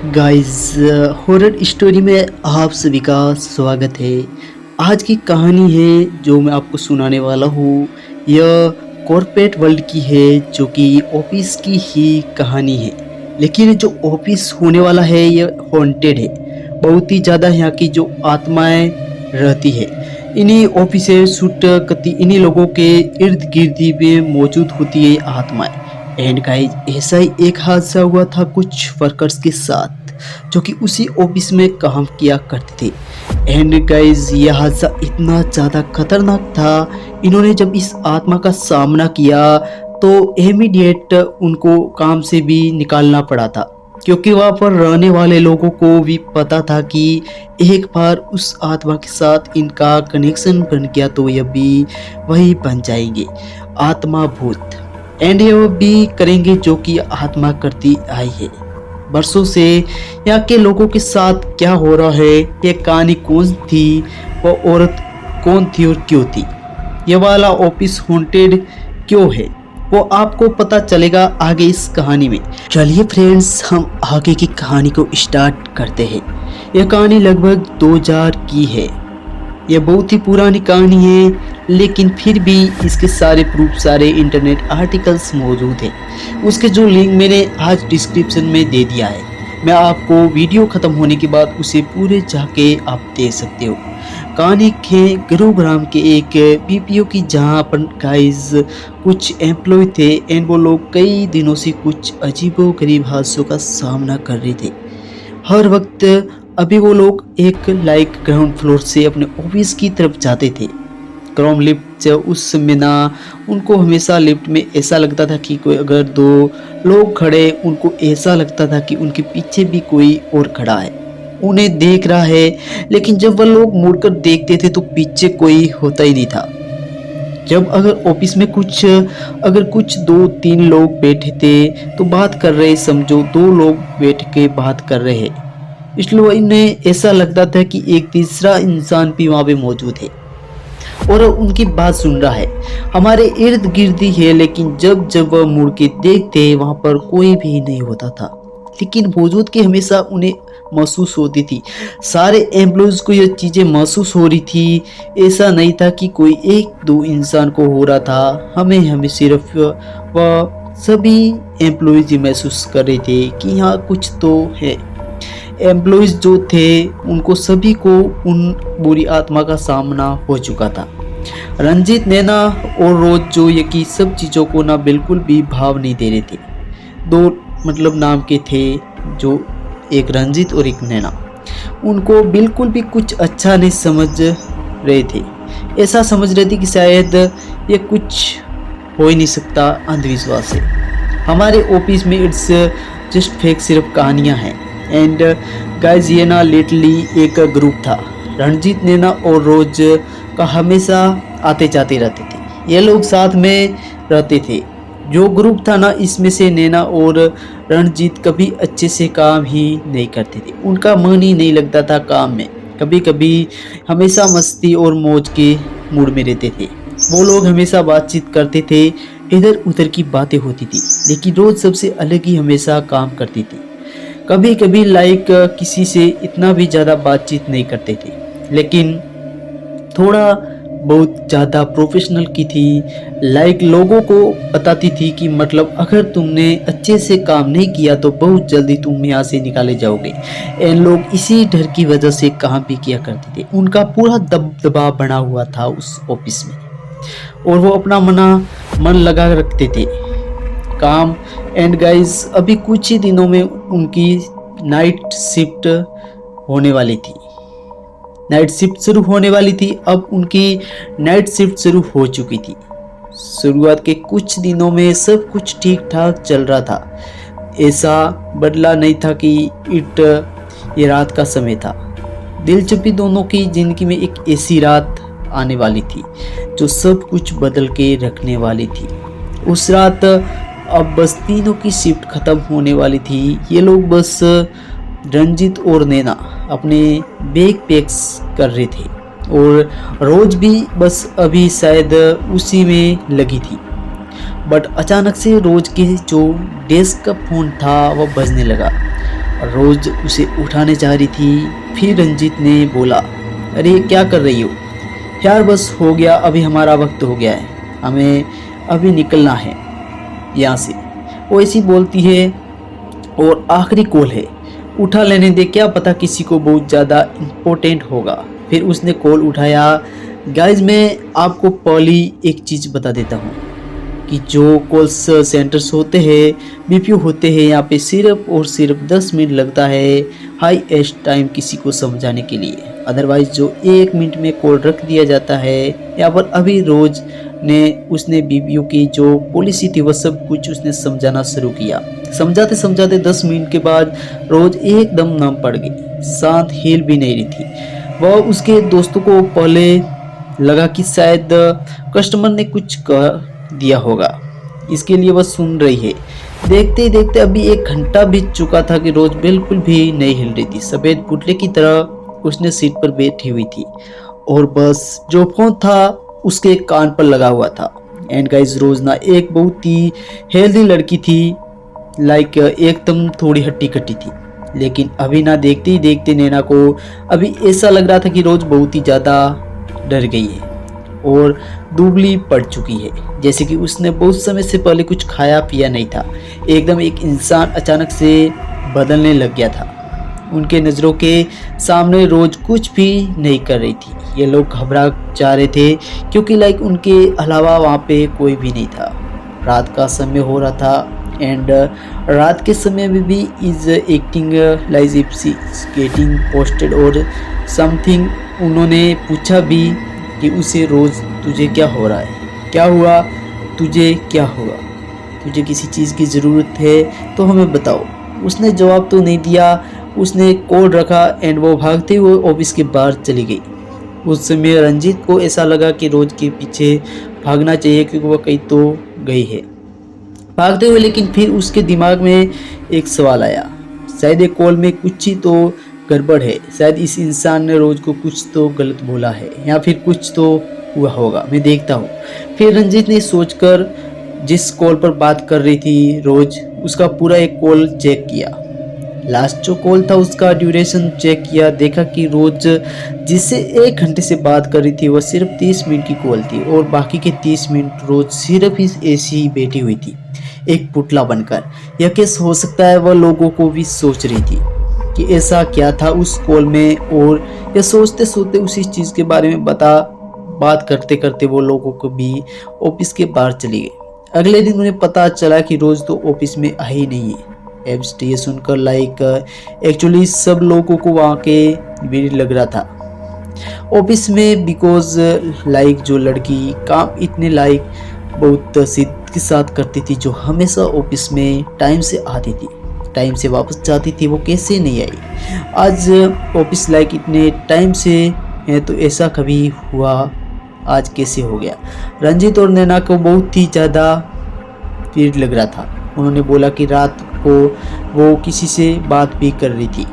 Guys, horror story में आप सभी का स्वागत है। आज की कहानी है जो मैं आपको सुनाने वाला हूँ, यह कॉर्पोरेट वर्ल्ड की है, जो कि ऑफिस की ही कहानी है। लेकिन जो ऑफिस होने वाला है यह हॉन्टेड है। बहुत ही ज़्यादा यहाँ की जो आत्माएं रहती है, इन्हीं ऑफिसर शूट करती, इन्हीं लोगों के इर्द गिर्द में मौजूद होती है आत्माएं। एंड गाइस, ऐसा ही एक हादसा हुआ था कुछ वर्कर्स के साथ जो कि उसी ऑफिस में काम किया करते थे। एंड गाइस, ये हादसा इतना ज़्यादा खतरनाक था, इन्होंने जब इस आत्मा का सामना किया तो इमीडिएट उनको काम से भी निकालना पड़ा था, क्योंकि वहाँ पर रहने वाले लोगों को भी पता था कि एक बार उस आत्मा के साथ इनका कनेक्शन बन गया तो ये भी वही बन जाएंगे, आत्मा भूत। एंड ये वो भी करेंगे जो कि आत्मा करती आई है बरसों से। यहाँ के लोगों के साथ क्या हो रहा है, ये कहानी कौन थी, वो औरत कौन थी और क्यों थी, ये वाला ऑफिस हॉन्टेड क्यों है, वो आपको पता चलेगा आगे इस कहानी में। चलिए फ्रेंड्स, हम आगे की कहानी को स्टार्ट करते हैं। यह कहानी लगभग 2000 की है। यह बहुत ही पुरानी कहानी है, लेकिन फिर भी इसके सारे प्रूफ, सारे इंटरनेट आर्टिकल्स मौजूद हैं। उसके जो लिंक मैंने आज डिस्क्रिप्शन में दे दिया है, मैं आपको वीडियो ख़त्म होने के बाद उसे पूरे जाके आप देख सकते हो। कहानी है गुरुग्राम के एक बीपीओ की, जहाँ पर गाइस कुछ एम्प्लॉय थे एंड वो लोग कई दिनों से कुछ अजीबोगरीब हादसों का सामना कर रहे थे। हर वक्त अभी वो लोग एक ग्राउंड फ्लोर से अपने ऑफिस की तरफ जाते थे। ग्राउंड लिफ्ट उस समय ना, उनको हमेशा लिफ्ट में ऐसा लगता था कि कोई अगर दो लोग खड़े, उनको ऐसा लगता था कि उनके पीछे भी कोई और खड़ा है, उन्हें देख रहा है। लेकिन जब वह लोग मुड़कर देखते थे तो पीछे कोई होता ही नहीं था। जब अगर ऑफिस में कुछ 2-3 लोग बैठे थे तो बात कर रहे, समझो 2 लोग बैठ के बात कर रहे हैं, इसलिए इन्हें ऐसा लगता था कि एक तीसरा इंसान भी वहाँ पे मौजूद है और उनकी बात सुन रहा है, हमारे इर्द गिर्द ही है। लेकिन जब जब वह मुड़ के देखते, वहाँ पर कोई भी नहीं होता था, लेकिन मौजूदगी हमेशा उन्हें महसूस होती थी। सारे एम्प्लॉयज को ये चीज़ें महसूस हो रही थी। ऐसा नहीं था कि कोई 1-2 इंसान को हो रहा था, हमें सिर्फ वह सभी एम्प्लॉयज महसूस कर रहे थे कि यहाँ कुछ तो है। एम्प्लॉयज जो थे उनको सभी को उन बुरी आत्मा का सामना हो चुका था। रंजीत, नैना और रोज जो ये की सब चीज़ों को ना बिल्कुल भी भाव नहीं दे रहे थे। 2 नाम के थे, जो एक रंजीत और एक नैना, उनको बिल्कुल भी कुछ अच्छा नहीं समझ रहे थे। ऐसा समझ रहे थे कि शायद ये कुछ हो ही नहीं सकता, अंधविश्वास है, हमारे ऑफिस में इट्स जस्ट फेक, सिर्फ कहानियाँ हैं। एंड गाइस, ये ना लिटरली एक ग्रुप था। रणजीत, नैना और रोज का हमेशा आते जाते रहते थे, ये लोग साथ में रहते थे। जो ग्रुप था ना, इसमें से नैना और रणजीत कभी अच्छे से काम ही नहीं करते थे, उनका मन ही नहीं लगता था काम में। कभी कभी हमेशा मस्ती और मौज के मूड में रहते थे। वो लोग हमेशा बातचीत करते थे, इधर उधर की बातें होती थी, लेकिन रोज सबसे अलग ही हमेशा काम करती थी। कभी कभी किसी से इतना भी ज़्यादा बातचीत नहीं करते थे, लेकिन थोड़ा बहुत ज़्यादा प्रोफेशनल की थी। लोगों को बताती थी कि मतलब अगर तुमने अच्छे से काम नहीं किया तो बहुत जल्दी तुम यहाँ से निकाले जाओगे। इन लोग इसी डर की वजह से काम भी किया करते थे। उनका पूरा दबदबा बना हुआ था उस ऑफिस में, और वो अपना मन लगा रखते थे काम। एंड गाइस, अभी कुछ ही दिनों में उनकी नाइट शिफ्ट होने वाली थी, नाइट शिफ्ट शुरू होने वाली थी। अब उनकी नाइट शिफ्ट शुरू हो चुकी थी। शुरुआत के कुछ दिनों में सब कुछ ठीक ठाक चल रहा था, ऐसा बदला नहीं था कि ये रात का समय था। दिलचस्पी, दोनों की जिंदगी में एक ऐसी रात आने वाली थी जो सब कुछ बदल के रखने वाली थी। उस रात अब बस तीनों की शिफ्ट खत्म होने वाली थी। ये लोग बस, रंजीत और नैना अपने बैग पैक्स कर रहे थे, और रोज भी बस अभी शायद उसी में लगी थी। बट अचानक से रोज के जो डेस्क का फ़ोन था वह बजने लगा। रोज उसे उठाने जा रही थी। फिर रंजीत ने बोला, अरे क्या कर रही हो यार, बस हो गया, अभी हमारा वक्त हो गया है, हमें अभी निकलना है यहाँ से। वो ऐसी बोलती है, और आखिरी कॉल है, उठा लेने दे, क्या पता किसी को बहुत ज़्यादा इम्पोर्टेंट होगा। फिर उसने कॉल उठाया। गाइज मैं आपको पहली एक चीज़ बता देता हूँ कि जो कॉल्स सेंटर्स होते हैं, बीपीओ होते हैं, यहाँ पे सिर्फ और सिर्फ 10 मिनट लगता है हाईएस्ट टाइम किसी को समझाने के लिए। अदरवाइज जो 1 मिनट में कॉल रख दिया जाता है। यहाँ पर अभी रोज ने उसने बीपीओ की जो पॉलिसी थी वह सब कुछ उसने समझाना शुरू किया। समझाते समझाते 10 मिनट के बाद रोज एकदम नम पड़ गई, शांत हिल भी नहीं रही थी। वह उसके दोस्तों को पहले लगा कि शायद कस्टमर ने कुछ कह दिया होगा, इसके लिए वह सुन रही है। देखते ही देखते अभी 1 घंटा बीत चुका था कि रोज बिल्कुल भी नहीं हिल रही थी। सफेद पुतले की तरह उसने सीट पर बैठी हुई थी और बस जो फोन था उसके कान पर लगा हुआ था। एंड गाइस रोज ना एक बहुत ही हेल्दी लड़की थी, लाइक एकदम थोड़ी हट्टी कट्टी थी। लेकिन अभी ना देखते ही देखते नैना को अभी ऐसा लग रहा था कि रोज बहुत ही ज़्यादा डर गई है और दुबली पड़ चुकी है, जैसे कि उसने बहुत समय से पहले कुछ खाया पिया नहीं था। एकदम एक इंसान अचानक से बदलने लग गया था। उनके नज़रों के सामने रोज कुछ भी नहीं कर रही थी। ये लोग घबरा जा रहे थे क्योंकि लाइक उनके अलावा वहाँ पे कोई भी नहीं था। रात का समय हो रहा था एंड रात के समय में भी is acting like if she getting posted और समथिंग। उन्होंने पूछा भी कि उसे रोज़ तुझे क्या हो रहा है, क्या हुआ तुझे, क्या हुआ, तुझे किसी चीज़ की ज़रूरत है तो हमें बताओ। उसने जवाब तो नहीं दिया। उसने कॉल रखा एंड वो भागते हुए ऑफिस के बाहर चली गई। उस समय रंजीत को ऐसा लगा कि रोज के पीछे भागना चाहिए क्योंकि वह कहीं तो गई है भागते हुए। लेकिन फिर उसके दिमाग में एक सवाल आया, शायद एक कॉल में कुछ ही तो गड़बड़ है, शायद इस इंसान ने रोज को कुछ तो गलत बोला है या फिर कुछ तो हुआ होगा, मैं देखता हूँ। फिर रंजीत ने सोचकर जिस कॉल पर बात कर रही थी रोज, उसका पूरा एक कॉल चेक किया। लास्ट जो कॉल था उसका ड्यूरेशन चेक किया, देखा कि रोज जिससे 1 घंटे से बात कर रही थी वह सिर्फ 30 मिनट की कॉल थी और बाकी के 30 मिनट रोज सिर्फ इस ऐसी ही बैठी हुई थी एक पुतला बनकर। यह कैसे हो सकता है, वह लोगों को भी सोच रही थी कि ऐसा क्या था उस कॉल में। और यह सोचते सोचते उसी चीज़ के बारे में बात करते करते वो लोगों को भी ऑफिस के बाहर चली गई। अगले दिन उन्हें पता चला कि रोज तो ऑफिस में आ ही नहीं है। ये सुनकर लाइक एक्चुअली सब लोगों को वहाँ के भी लग रहा था ऑफिस में, बिकॉज लाइक जो लड़की काम इतने लाइक बहुत सिद्ध के साथ करती थी, जो हमेशा ऑफिस में टाइम से आती थी, टाइम से वापस जाती थी, वो कैसे नहीं आई आज ऑफिस लाइक इतने टाइम से है, तो ऐसा कभी हुआ, आज कैसे हो गया। रंजीत और नैना को बहुत ही ज़्यादा पीड़ लग रहा था। उन्होंने बोला कि रात को वो किसी से बात भी कर रही थी,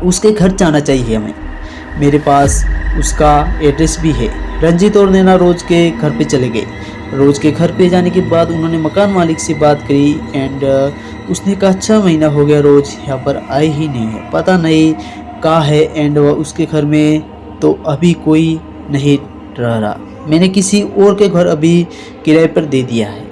उसके घर जाना चाहिए हमें, मेरे पास उसका एड्रेस भी है। रंजीत और नैना रोज के घर पे चले गए। रोज के घर पे जाने के बाद उन्होंने मकान मालिक से बात करी एंड उसने कहा 6 महीना हो गया रोज यहाँ पर आई ही नहीं है, पता नहीं कहाँ है। एंड उसके घर में तो अभी कोई नहीं रह रहा, मैंने किसी और के घर अभी किराए पर दे दिया है,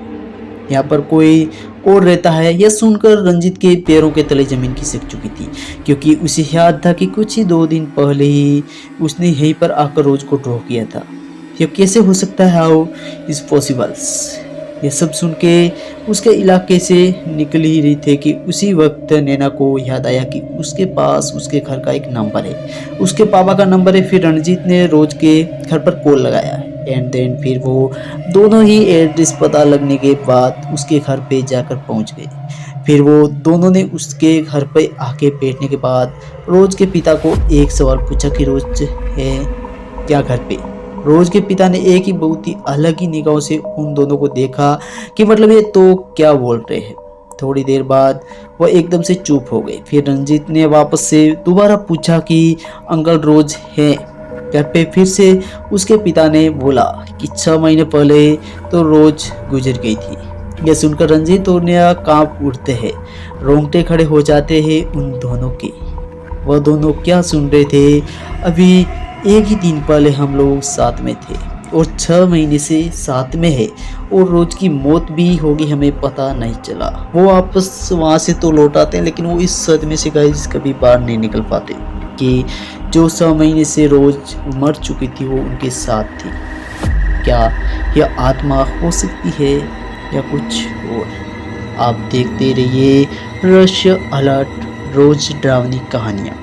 यहाँ पर कोई और रहता है। यह सुनकर रंजीत के पैरों के तले जमीन खिसक चुकी थी, क्योंकि उसे याद था कि कुछ ही 2 दिन पहले ही उसने यहीं पर आकर रोज को ड्रॉ किया था। यह कैसे हो सकता है, हाउ इज पॉसिबल्स। यह सब सुन के उसके इलाके से निकल ही रही थे कि उसी वक्त नैना को याद आया कि उसके पास उसके घर का एक नंबर है, उसके पापा का नंबर है। फिर रंजीत ने रोज के घर पर कॉल लगाया एंड देन फिर वो दोनों ही एड्रेस पता लगने के बाद उसके घर पे जाकर पहुंच गए। फिर वो दोनों ने उसके घर पे आके बैठने के बाद रोज के पिता को एक सवाल पूछा कि रोज है क्या घर पे। रोज के पिता ने एक ही बहुत ही अलग ही निगाहों से उन दोनों को देखा कि मतलब ये तो क्या बोल रहे हैं। थोड़ी देर बाद वह एकदम से चुप हो गए। फिर रंजीत ने वापस से दोबारा पूछा कि अंकल रोज है घर पे। फिर से उसके पिता ने बोला कि 6 महीने पहले तो रोज गुजर गई थी ये सुनकर रंजीत और नेहा कांप उठते हैं, रोंगटे खड़े हो जाते हैं उन दोनों के। वह दोनों क्या सुन रहे थे? अभी एक ही दिन पहले हम लोग साथ में थे और 6 महीने से साथ में है और रोज की मौत भी होगी हमें पता नहीं चला। वो वापस वहाँ से तो लौट आते हैं लेकिन वो इस सदमे से गाइस कभी बाहर नहीं निकल पाते कि जो 6 महीने से रोज मर चुकी थी वो उनके साथ थी। क्या यह आत्मा हो सकती है या कुछ और? आप देखते रहिए रहस्य अलर्ट, रोज डरावनी कहानियाँ।